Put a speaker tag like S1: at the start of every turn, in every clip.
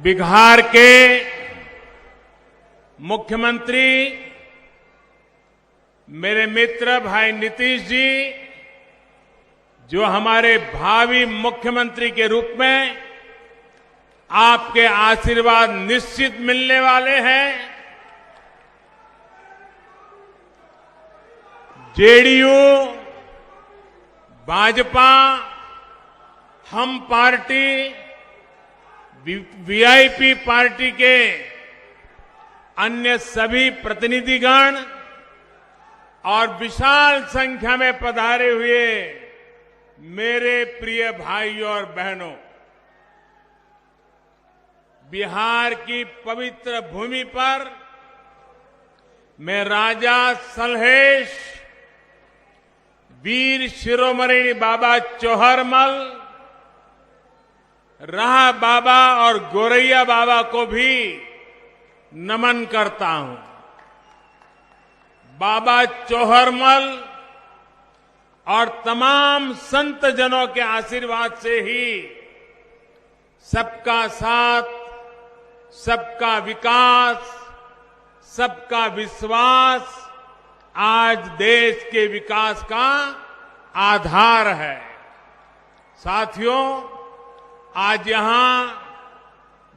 S1: बिहार के मुख्यमंत्री मेरे मित्र भाई नीतीश जी, जो हमारे भावी मुख्यमंत्री के रूप में आपके आशीर्वाद निश्चित मिलने वाले हैं। जेडीयू, भाजपा, हम पार्टी, वीआईपी पार्टी के अन्य सभी प्रतिनिधिगण और विशाल संख्या में पधारे हुए मेरे प्रिय भाइयों और बहनों, बिहार की पवित्र भूमि पर मैं राजा सलहेश, वीर शिरोमणि बाबा चौहरमल, राह बाबा और गोरैया बाबा को भी नमन करता हूं। बाबा चौहरमल और तमाम संत जनों के आशीर्वाद से ही सबका साथ, सबका विकास, सबका विश्वास आज देश के विकास का आधार है। साथियों, आज यहां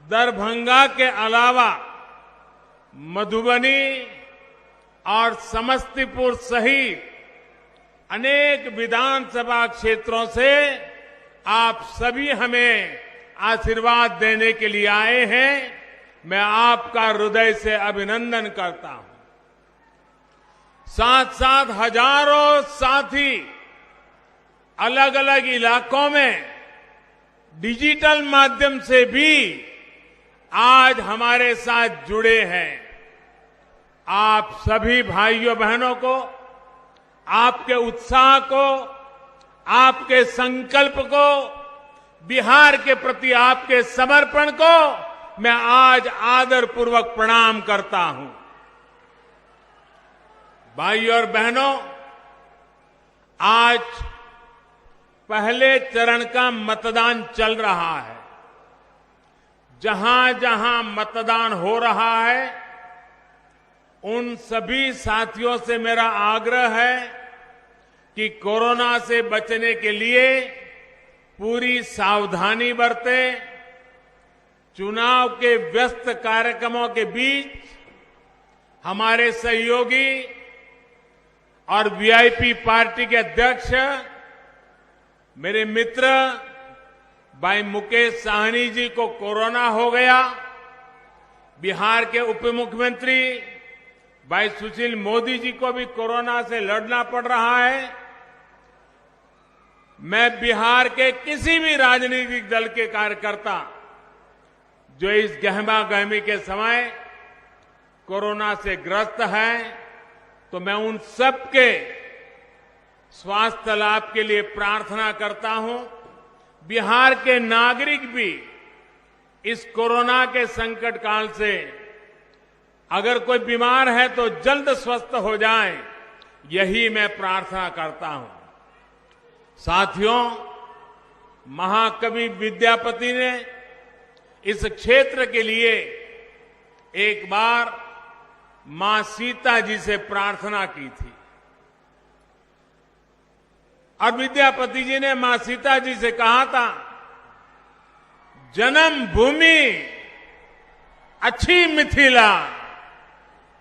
S1: दरभंगा के अलावा मधुबनी और समस्तीपुर सहित अनेक विधानसभा क्षेत्रों से आप सभी हमें आशीर्वाद देने के लिए आए हैं। मैं आपका हृदय से अभिनंदन करता हूं। साथ साथ हजारों साथी अलग अलग इलाकों में डिजिटल माध्यम से भी आज हमारे साथ जुड़े हैं। आप सभी भाइयों बहनों को, आपके उत्साह को, आपके संकल्प को, बिहार के प्रति आपके समर्पण को मैं आज आदरपूर्वक प्रणाम करता हूं। भाइयों और बहनों, आज पहले चरण का मतदान चल रहा है। जहां जहां मतदान हो रहा है, उन सभी साथियों से मेरा आग्रह है कि कोरोना से बचने के लिए पूरी सावधानी बरतें। चुनाव के व्यस्त कार्यक्रमों के बीच हमारे सहयोगी और वीआईपी पार्टी के अध्यक्ष मेरे मित्र भाई मुकेश साहनी जी को कोरोना हो गया। बिहार के उप मुख्यमंत्री भाई सुशील मोदी जी को भी कोरोना से लड़ना पड़ रहा है। मैं बिहार के किसी भी राजनीतिक दल के कार्यकर्ता जो इस गहमा गहमी के समय कोरोना से ग्रस्त हैं, तो मैं उन सब के स्वास्थ्य लाभ के लिए प्रार्थना करता हूं। बिहार के नागरिक भी इस कोरोना के संकट काल से अगर कोई बीमार है तो जल्द स्वस्थ हो जाए, यही मैं प्रार्थना करता हूं। साथियों, महाकवि विद्यापति ने इस क्षेत्र के लिए एक बार मां सीता जी से प्रार्थना की थी और विद्यापति जी ने मां सीता जी से कहा था, जन्म भूमि अच्छी मिथिला,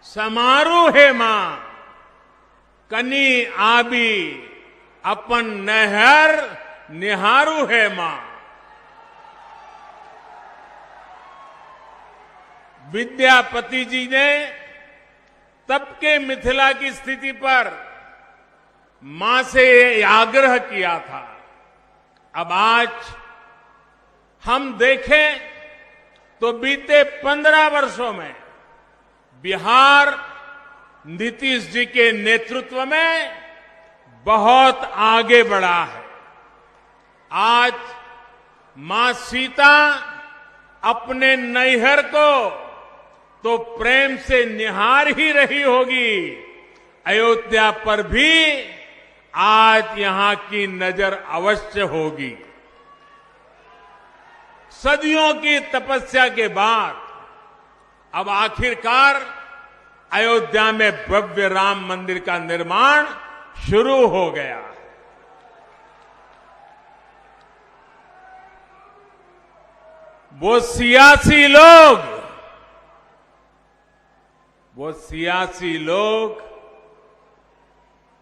S1: समारू है मां, कनी आबी अपन नहर निहारू है मां। विद्यापति जी ने तब के मिथिला की स्थिति पर मां से आग्रह किया था। अब आज हम देखें तो बीते 15 वर्षों में बिहार नीतीश जी के नेतृत्व में बहुत आगे बढ़ा है। आज मां सीता अपने नैहर को तो प्रेम से निहार ही रही होगी, अयोध्या पर भी आज यहां की नजर अवश्य होगी। सदियों की तपस्या के बाद अब आखिरकार अयोध्या में भव्य राम मंदिर का निर्माण शुरू हो गया। वो सियासी लोग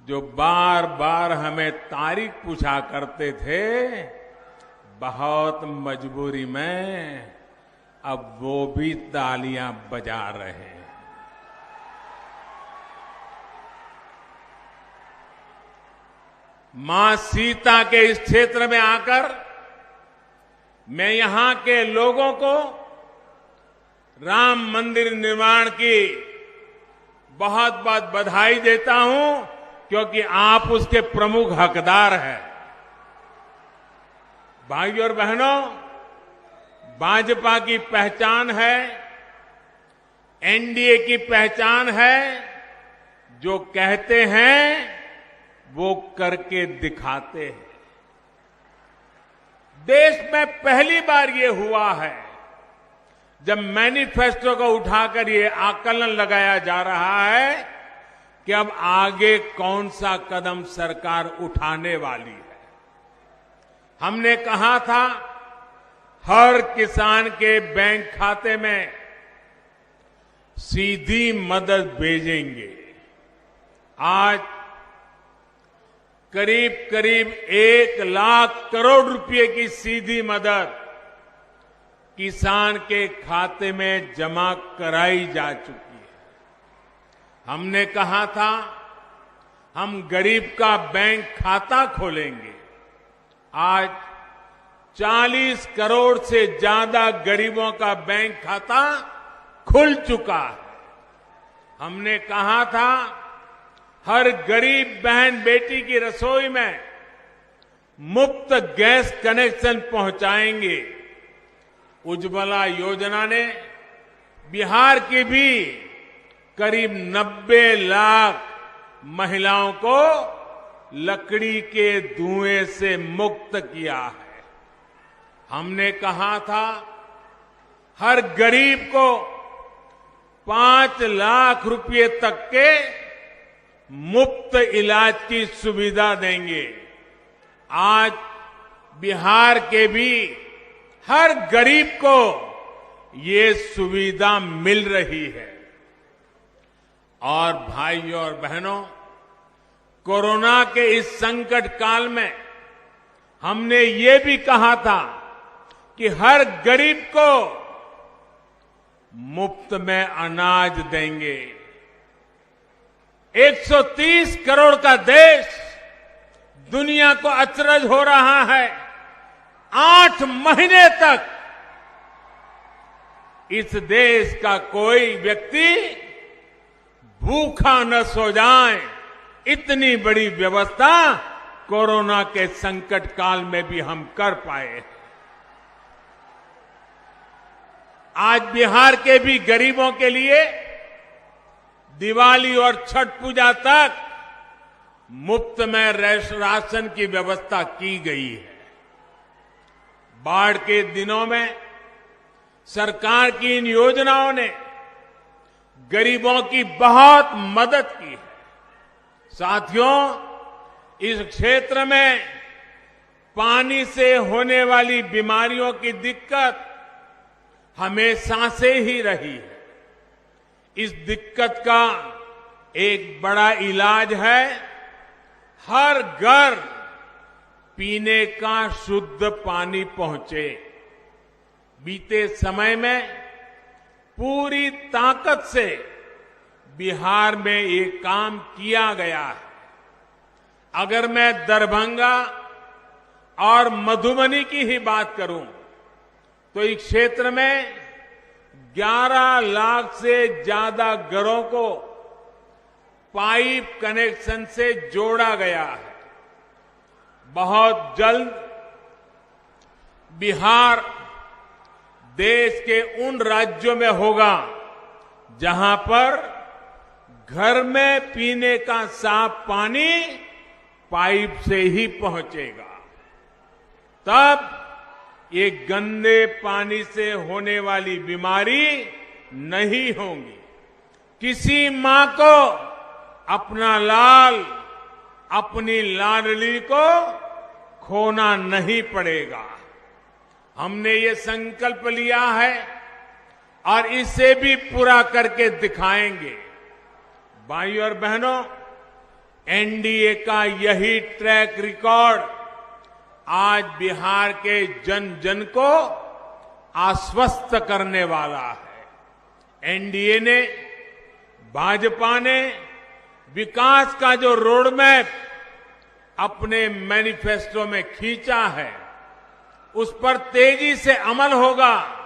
S1: जो बार बार हमें तारीख पूछा करते थे, बहुत मजबूरी में अब वो भी तालियां बजा रहे हैं। मां सीता के इस क्षेत्र में आकर मैं यहां के लोगों को राम मंदिर निर्माण की बहुत बहुत बधाई देता हूं, क्योंकि आप उसके प्रमुख हकदार हैं। भाइयों और बहनों, भाजपा की पहचान है, एनडीए की पहचान है, जो कहते हैं वो करके दिखाते हैं। देश में पहली बार ये हुआ है जब मैनिफेस्टो को उठाकर ये आकलन लगाया जा रहा है कि अब आगे कौन सा कदम सरकार उठाने वाली है। हमने कहा था हर किसान के बैंक खाते में सीधी मदद भेजेंगे। आज करीब करीब 1 लाख करोड़ रुपए की सीधी मदद किसान के खाते में जमा कराई जा चुकी है। हमने कहा था हम गरीब का बैंक खाता खोलेंगे। आज 40 करोड़ से ज्यादा गरीबों का बैंक खाता खुल चुका है। हमने कहा था हर गरीब बहन बेटी की रसोई में मुफ्त गैस कनेक्शन पहुंचाएंगे। उज्ज्वला योजना ने बिहार की भी करीब 90 लाख महिलाओं को लकड़ी के धुएं से मुक्त किया है। हमने कहा था हर गरीब को 5 लाख रुपए तक के मुफ्त इलाज की सुविधा देंगे। आज बिहार के भी हर गरीब को ये सुविधा मिल रही है। और भाइयों और बहनों, कोरोना के इस संकट काल में हमने ये भी कहा था कि हर गरीब को मुफ्त में अनाज देंगे। 130 करोड़ का देश दुनिया को अचरज हो रहा है। 8 महीने तक इस देश का कोई व्यक्ति भूखा न सो जाए, इतनी बड़ी व्यवस्था कोरोना के संकट काल में भी हम कर पाए। आज बिहार के भी गरीबों के लिए दिवाली और छठ पूजा तक मुफ्त में राशन की व्यवस्था की गई है। बाढ़ के दिनों में सरकार की इन योजनाओं ने गरीबों की बहुत मदद की है। साथियों, इस क्षेत्र में पानी से होने वाली बीमारियों की दिक्कत हमेशा से ही रही है। इस दिक्कत का एक बड़ा इलाज है हर घर पीने का शुद्ध पानी पहुंचे। बीते समय में पूरी ताकत से बिहार में ये काम किया गया है। अगर मैं दरभंगा और मधुबनी की ही बात करूं तो इस क्षेत्र में 11 लाख से ज्यादा घरों को पाइप कनेक्शन से जोड़ा गया है। बहुत जल्द बिहार देश के उन राज्यों में होगा जहां पर घर में पीने का साफ पानी पाइप से ही पहुंचेगा। तब ये गंदे पानी से होने वाली बीमारी नहीं होंगी। किसी मां को अपना लाल, अपनी लाडली को खोना नहीं पड़ेगा। हमने ये संकल्प लिया है और इसे भी पूरा करके दिखाएंगे। भाइयों और बहनों, एनडीए का यही ट्रैक रिकॉर्ड आज बिहार के जन जन को आश्वस्त करने वाला है। एनडीए ने, भाजपा ने विकास का जो रोड मैप अपने मैनिफेस्टो में खींचा है, उस पर तेजी से अमल होगा,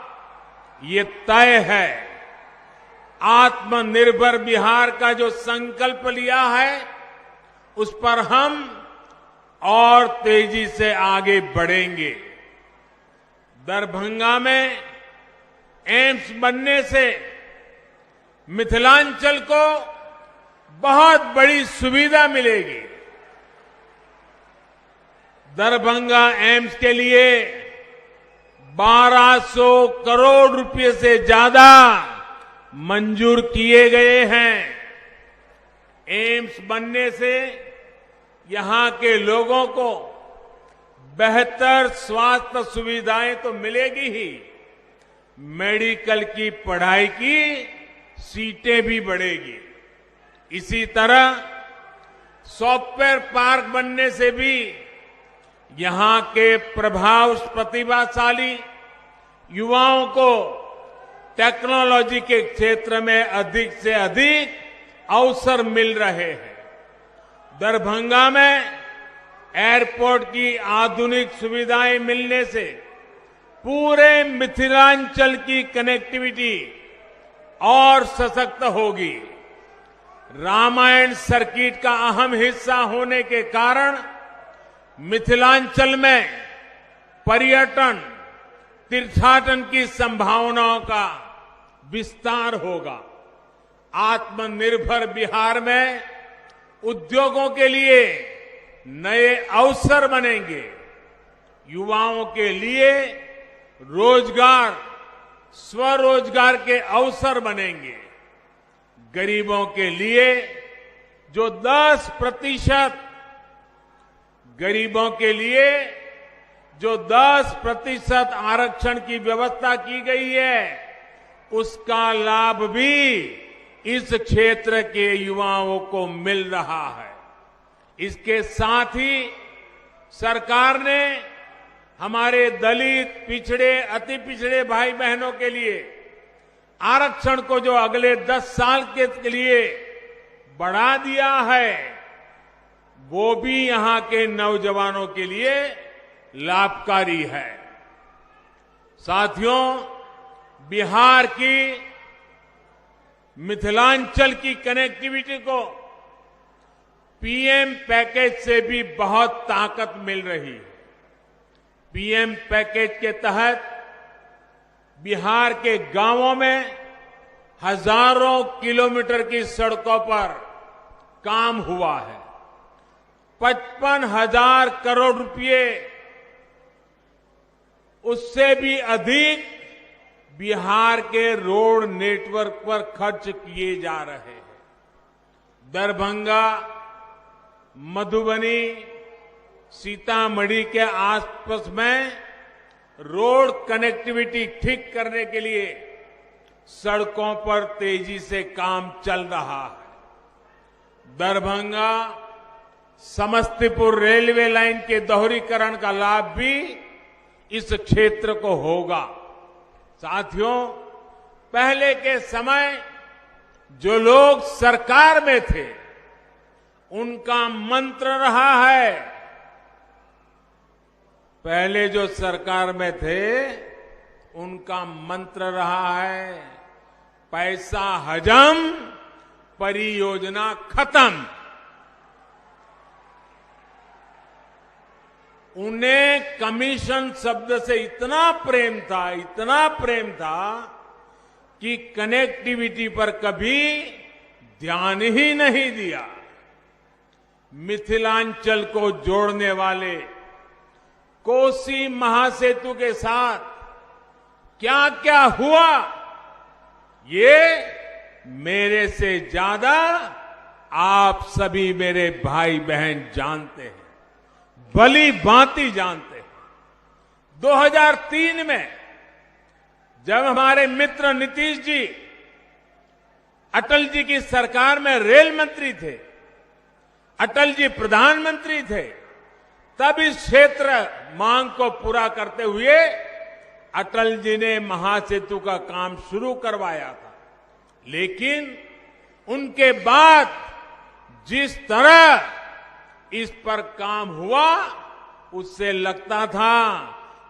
S1: ये तय है। आत्मनिर्भर बिहार का जो संकल्प लिया है, उस पर हम और तेजी से आगे बढ़ेंगे। दरभंगा में एम्स बनने से मिथिलांचल को बहुत बड़ी सुविधा मिलेगी। दरभंगा एम्स के लिए 1200 करोड़ रुपए से ज्यादा मंजूर किए गए हैं। एम्स बनने से यहां के लोगों को बेहतर स्वास्थ्य सुविधाएं तो मिलेगी ही, मेडिकल की पढ़ाई की सीटें भी बढ़ेगी। इसी तरह सॉफ्टवेयर पार्क बनने से भी यहां के प्रतिभाशाली युवाओं को टेक्नोलॉजी के क्षेत्र में अधिक से अधिक अवसर मिल रहे हैं। दरभंगा में एयरपोर्ट की आधुनिक सुविधाएं मिलने से पूरे मिथिलांचल की कनेक्टिविटी और सशक्त होगी। रामायण सर्किट का अहम हिस्सा होने के कारण मिथिलांचल में पर्यटन, तीर्थाटन की संभावनाओं का विस्तार होगा। आत्मनिर्भर बिहार में उद्योगों के लिए नए अवसर बनेंगे। युवाओं के लिए रोजगार, स्वरोजगार के अवसर बनेंगे। गरीबों के लिए जो 10% आरक्षण की व्यवस्था की गई है, उसका लाभ भी इस क्षेत्र के युवाओं को मिल रहा है। इसके साथ ही सरकार ने हमारे दलित, पिछड़े, अति पिछड़े भाई बहनों के लिए आरक्षण को जो अगले 10 साल के लिए बढ़ा दिया है, वो भी यहां के नौजवानों के लिए लाभकारी है। साथियों, बिहार की मिथिलांचल की कनेक्टिविटी को पीएम पैकेज से भी बहुत ताकत मिल रही है। पीएम पैकेज के तहत बिहार के गांवों में हजारों किलोमीटर की सड़कों पर काम हुआ है। 55,000 करोड़ रुपए, उससे भी अधिक बिहार के रोड नेटवर्क पर खर्च किए जा रहे हैं। दरभंगा, मधुबनी, सीतामढ़ी के आसपास में रोड कनेक्टिविटी ठीक करने के लिए सड़कों पर तेजी से काम चल रहा है। दरभंगा समस्तीपुर रेलवे लाइन के दोहरीकरण का लाभ भी इस क्षेत्र को होगा। साथियों, पहले के समय जो लोग सरकार में थे, उनका मंत्र रहा है, पहले जो सरकार में थे उनका मंत्र रहा है, पैसा हजम, परियोजना खत्म। उन्हें कमीशन शब्द से इतना प्रेम था कि कनेक्टिविटी पर कभी ध्यान ही नहीं दिया। मिथिलांचल को जोड़ने वाले कोसी महासेतु के साथ क्या क्या हुआ, ये मेरे से ज्यादा आप सभी मेरे भाई बहन जानते हैं, भली भांति जानते हैं। 2003 में जब हमारे मित्र नीतीश जी अटल जी की सरकार में रेल मंत्री थे, अटल जी प्रधानमंत्री थे, तब इस क्षेत्र मांग को पूरा करते हुए अटल जी ने महासेतु का काम शुरू करवाया था। लेकिन उनके बाद जिस तरह इस पर काम हुआ, उससे लगता था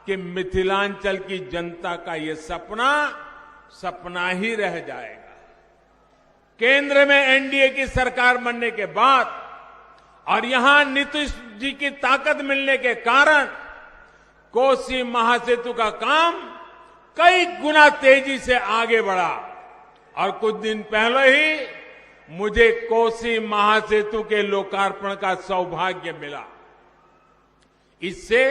S1: कि मिथिलांचल की जनता का ये सपना सपना ही रह जाएगा। केंद्र में एनडीए की सरकार बनने के बाद और यहां नीतीश जी की ताकत मिलने के कारण कोसी महासेतु का काम कई गुना तेजी से आगे बढ़ा और कुछ दिन पहले ही मुझे कोसी महासेतु के लोकार्पण का सौभाग्य मिला। इससे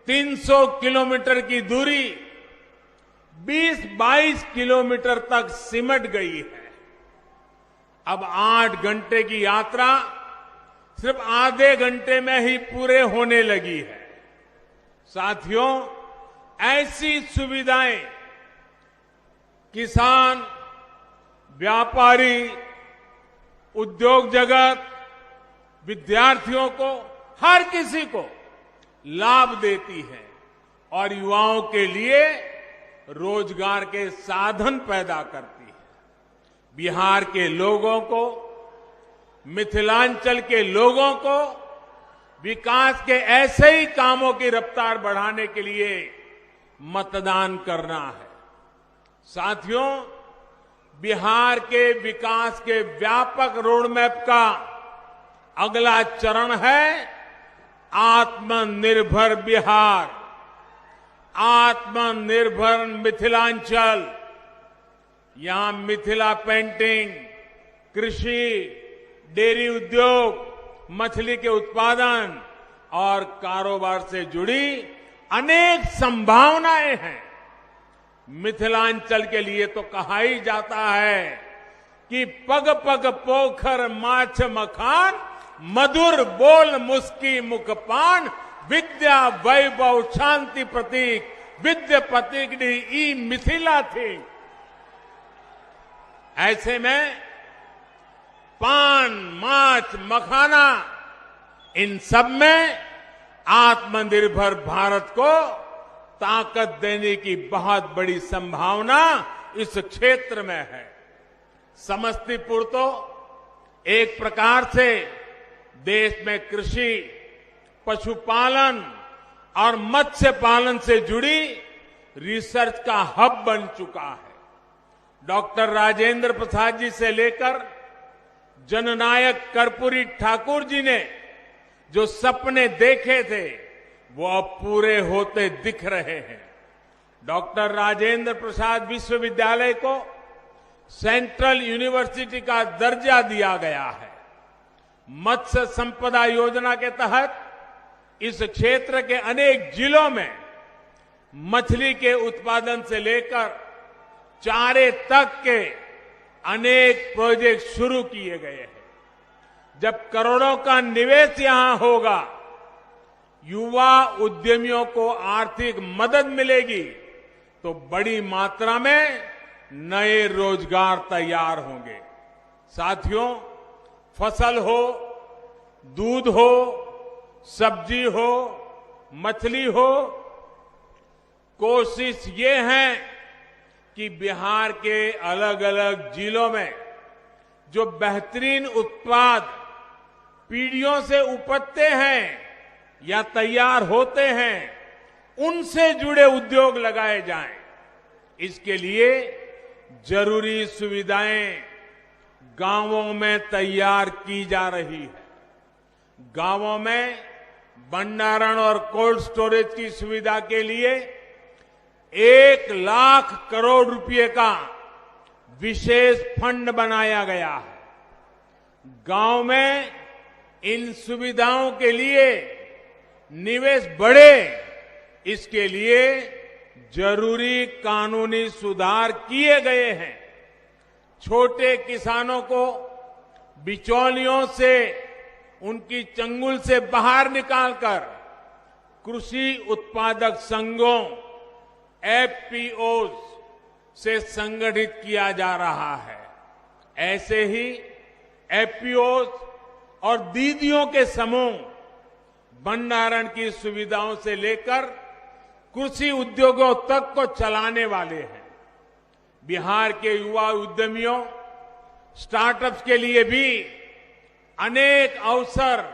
S1: 300 किलोमीटर की दूरी 20-22 किलोमीटर तक सिमट गई है। अब 8 घंटे की यात्रा सिर्फ आधे घंटे में ही पूरे होने लगी है। साथियों, ऐसी सुविधाएं किसान, व्यापारी, उद्योग जगत, विद्यार्थियों को, हर किसी को लाभ देती है और युवाओं के लिए रोजगार के साधन पैदा करती है। बिहार के लोगों को, मिथिलांचल के लोगों को विकास के ऐसे ही कामों की रफ्तार बढ़ाने के लिए मतदान करना है। साथियों, बिहार के विकास के व्यापक रोडमैप का अगला चरण है आत्मनिर्भर बिहार, आत्मनिर्भर मिथिलांचल। यहां मिथिला पेंटिंग, कृषि, डेयरी उद्योग, मछली के उत्पादन और कारोबार से जुड़ी अनेक संभावनाएं हैं। मिथिलांचल के लिए तो कहा ही जाता है कि पग पग पोखर माछ मखान, मधुर बोल मुस्की मुखपान, विद्या वैभव शांति प्रतीक, विद्या प्रतीक ई मिथिला थी। ऐसे में पान, माछ, मखाना, इन सब में आत्मनिर्भर भारत को ताकत देने की बहुत बड़ी संभावना इस क्षेत्र में है। समस्तीपुर तो एक प्रकार से देश में कृषि, पशुपालन और मत्स्य पालन से जुड़ी रिसर्च का हब बन चुका है। डॉक्टर राजेंद्र प्रसाद जी से लेकर जननायक कर्पूरी ठाकुर जी ने जो सपने देखे थे, वो अब पूरे होते दिख रहे हैं। डॉक्टर राजेंद्र प्रसाद विश्वविद्यालय को सेंट्रल यूनिवर्सिटी का दर्जा दिया गया है। मत्स्य संपदा योजना के तहत इस क्षेत्र के अनेक जिलों में मछली के उत्पादन से लेकर चारे तक के अनेक प्रोजेक्ट शुरू किए गए हैं। जब करोड़ों का निवेश यहां होगा, युवा उद्यमियों को आर्थिक मदद मिलेगी, तो बड़ी मात्रा में नए रोजगार तैयार होंगे। साथियों, फसल हो, दूध हो, सब्जी हो, मछली हो, कोशिश ये है कि बिहार के अलग अलग जिलों में जो बेहतरीन उत्पाद पीढ़ियों से उपजते हैं या तैयार होते हैं, उनसे जुड़े उद्योग लगाए जाएं। इसके लिए जरूरी सुविधाएं गांवों में तैयार की जा रही है। गांवों में भंडारण और कोल्ड स्टोरेज की सुविधा के लिए 1 लाख करोड़ रुपए का विशेष फंड बनाया गया है। गांव में इन सुविधाओं के लिए निवेश बढ़े, इसके लिए जरूरी कानूनी सुधार किए गए हैं। छोटे किसानों को बिचौलियों से, उनकी चंगुल से बाहर निकालकर कृषि उत्पादक संघों एफपीओ से संगठित किया जा रहा है। ऐसे ही एफपीओ और दीदियों के समूह भंडारण की सुविधाओं से लेकर कृषि उद्योगों तक को चलाने वाले हैं। बिहार के युवा उद्यमियों, स्टार्टअप्स के लिए भी अनेक अवसर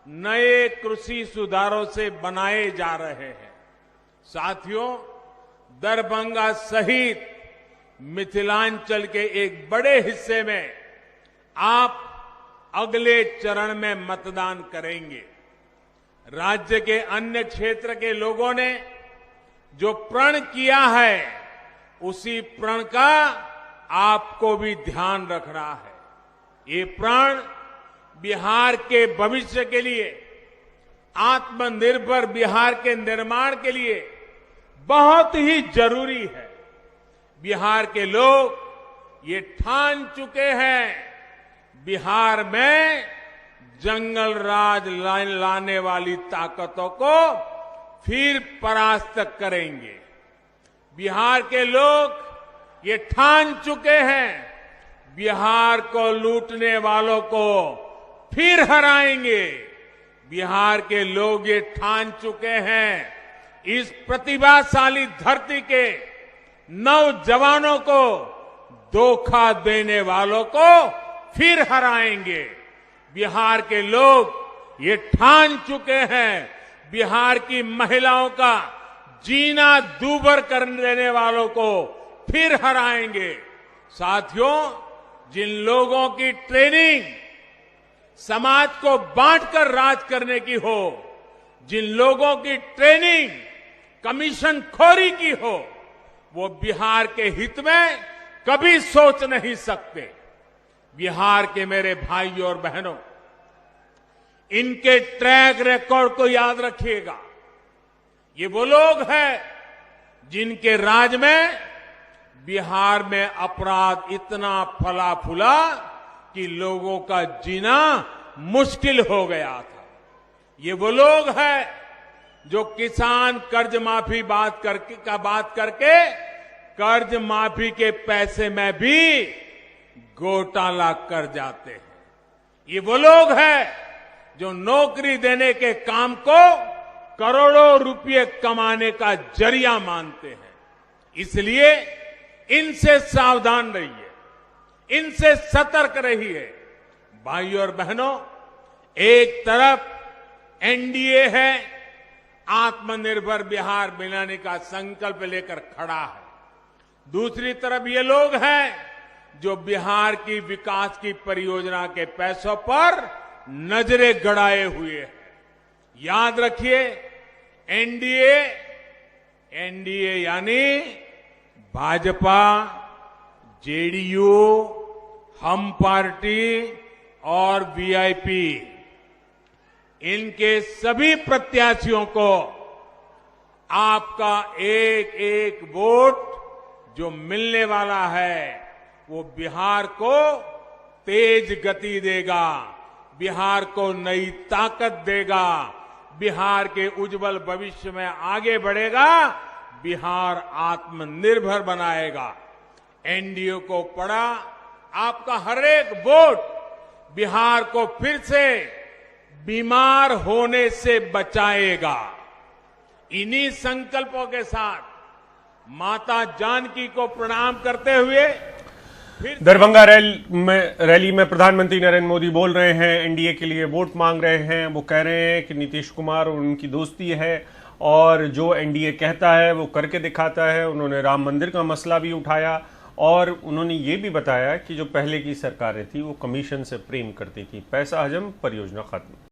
S1: नए कृषि सुधारों से बनाए जा रहे हैं। साथियों, दरभंगा सहित मिथिलांचल के एक बड़े हिस्से में आप अगले चरण में मतदान करेंगे। राज्य के अन्य क्षेत्र के लोगों ने जो प्रण किया है, उसी प्रण का आपको भी ध्यान रखना है। ये प्रण बिहार के भविष्य के लिए, आत्मनिर्भर बिहार के निर्माण के लिए बहुत ही जरूरी है। बिहार के लोग ये ठान चुके हैं, बिहार में जंगल राज लाने वाली ताकतों को फिर परास्त करेंगे। बिहार के लोग ये ठान चुके हैं, बिहार को लूटने वालों को फिर हराएंगे। बिहार के लोग ये ठान चुके हैं, इस प्रतिभाशाली धरती के नौजवानों को धोखा देने वालों को फिर हराएंगे। बिहार के लोग ये ठान चुके हैं, बिहार की महिलाओं का जीना दूभर कर देने वालों को फिर हराएंगे। साथियों, जिन लोगों की ट्रेनिंग समाज को बांटकर राज करने की हो, जिन लोगों की ट्रेनिंग कमीशन खोरी की हो, वो बिहार के हित में कभी सोच नहीं सकते। बिहार के मेरे भाइयों और बहनों, इनके ट्रैक रिकॉर्ड को याद रखिएगा। ये वो लोग हैं जिनके राज में बिहार में अपराध इतना फला फूला कि लोगों का जीना मुश्किल हो गया था। ये वो लोग हैं जो किसान कर्ज माफी बात करके कर्ज माफी के पैसे में भी घोटाला कर जाते हैं। ये वो लोग हैं जो नौकरी देने के काम को करोड़ों रुपए कमाने का जरिया मानते हैं। इसलिए इनसे सावधान रहिए, इनसे सतर्क रहिए। भाइयों और बहनों, एक तरफ एनडीए है, आत्मनिर्भर बिहार बनाने का संकल्प लेकर खड़ा है। दूसरी तरफ ये लोग हैं जो बिहार की विकास की परियोजना के पैसों पर नजरें गड़ाए हुए हैं। याद रखिए, एनडीए यानी भाजपा, जेडीयू, हम पार्टी और वीआईपी, इनके सभी प्रत्याशियों को आपका एक एक वोट जो मिलने वाला है, वो बिहार को तेज गति देगा, बिहार को नई ताकत देगा, बिहार के उज्जवल भविष्य में आगे बढ़ेगा, बिहार आत्मनिर्भर बनाएगा। एनडीए को पड़ा आपका हर एक वोट बिहार को फिर से बीमार होने से बचाएगा। इन्हीं संकल्पों के साथ माता जानकी को प्रणाम करते हुए
S2: दरभंगा रैली में प्रधानमंत्री नरेंद्र मोदी बोल रहे हैं, एनडीए के लिए वोट मांग रहे हैं। वो कह रहे हैं कि नीतीश कुमार और उनकी दोस्ती है और जो एनडीए कहता है वो करके दिखाता है। उन्होंने राम मंदिर का मसला भी उठाया और उन्होंने ये भी बताया कि जो पहले की सरकारें थी वो कमीशन से प्रेम करती थी, पैसा हजम, परियोजना खत्म।